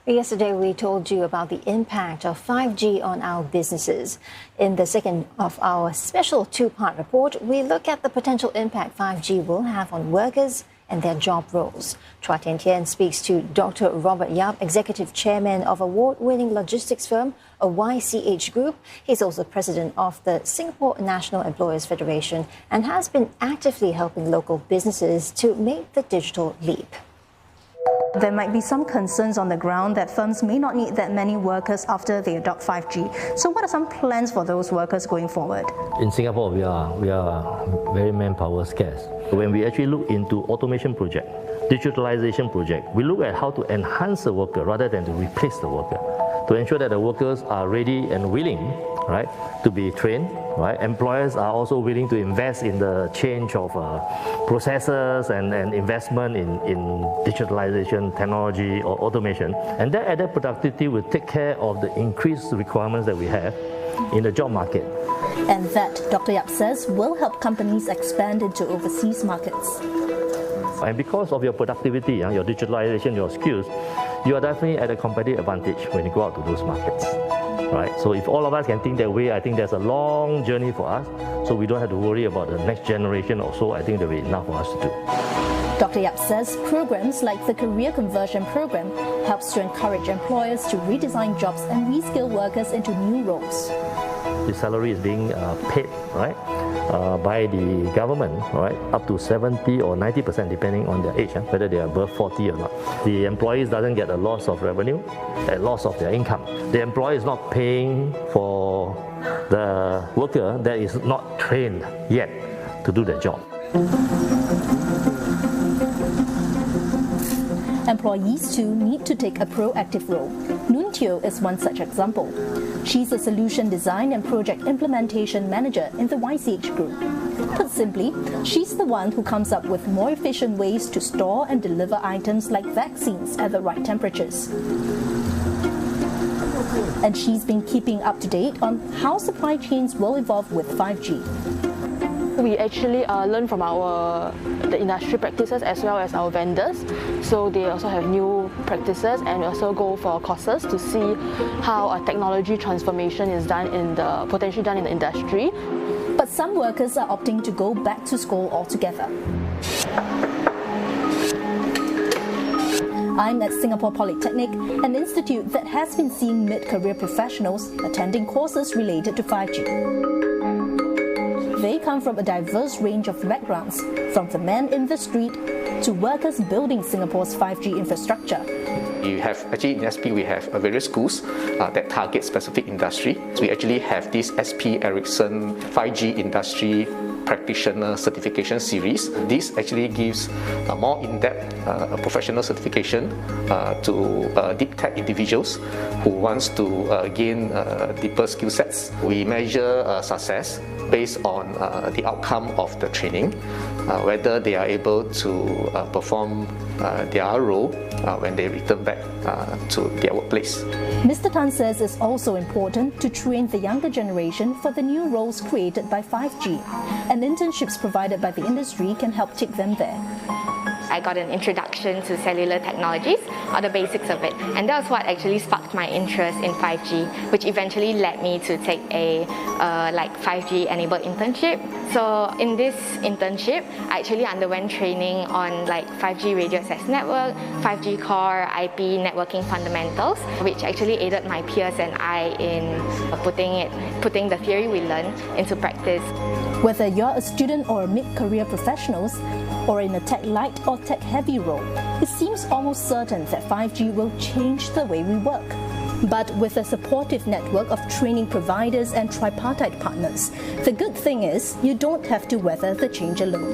Yesterday, we told you about the impact of 5G on our businesses. In the second of our special two-part report, we look at the potential impact 5G will have on workers and their job roles. Chua Tian Tian speaks to Dr. Robert Yap, Executive Chairman of award-winning logistics firm, a YCH Group. He's also president of the Singapore National Employers Federation and has been actively helping local businesses to make the digital leap. There might be some concerns on the ground that firms may not need that many workers after they adopt 5G. So what are some plans for those workers going forward? In Singapore, we are very manpower scarce. When we actually look into automation project, digitalization project, we look at how to enhance the worker rather than to replace the worker, to ensure that the workers are ready and willing, right, to be trained. Right? Employers are also willing to invest in the change of processes and investment in digitalization, technology or automation. And that added productivity will take care of the increased requirements that we have in the job market. And that, Dr. Yap says, will help companies expand into overseas markets. And because of your productivity, your digitalization, your skills, you are definitely at a competitive advantage when you go out to those markets. Right? So if all of us can think that way, I think there's a long journey for us, so we don't have to worry about the next generation or so. I think there will be enough for us to do. Dr. Yap says programs like the Career Conversion Program helps to encourage employers to redesign jobs and reskill workers into new roles. The salary is being paid, right, by the government, right, up to 70 or 90% depending on their age, whether they are above 40 or not. The employees doesn't get a loss of revenue, a loss of their income. The employer is not paying for the worker that is not trained yet to do their job. Employees too need to take a proactive role. Nuntio is one such example. She's a solution design and project implementation manager in the YCH Group. Put simply, she's the one who comes up with more efficient ways to store and deliver items like vaccines at the right temperatures. And she's been keeping up to date on how supply chains will evolve with 5G. We actually learn from the industry practices as well as our vendors. So they also have new practices, and we also go for courses to see how a technology transformation is potentially done in the industry. But some workers are opting to go back to school altogether. I'm at Singapore Polytechnic, an institute that has been seeing mid-career professionals attending courses related to 5G. They come from a diverse range of backgrounds, from the man in the street to workers building Singapore's 5G infrastructure. You have actually in SP we have various schools that target specific industry. So we actually have this SP Ericsson 5G industry practitioner certification series. This actually gives a more in-depth professional certification to deep tech individuals who wants to gain deeper skill sets. We measure success based on the outcome of the training, whether they are able to perform their role when they return back to their workplace. Mr. Tan says it's also important to train the younger generation for the new roles created by 5G, and internships provided by the industry can help take them there. I got an introduction to cellular technologies, or the basics of it, and that was what actually sparked my interest in 5G, which eventually led me to take a 5G enabled internship. So in this internship, I actually underwent training on 5G radio access network, 5G core, IP networking fundamentals, which actually aided my peers and I in putting the theory we learned into practice. Whether you're a student or a mid-career professionals, or in a tech-light or tech-heavy role, it seems almost certain that 5G will change the way we work. But with a supportive network of training providers and tripartite partners, the good thing is you don't have to weather the change alone.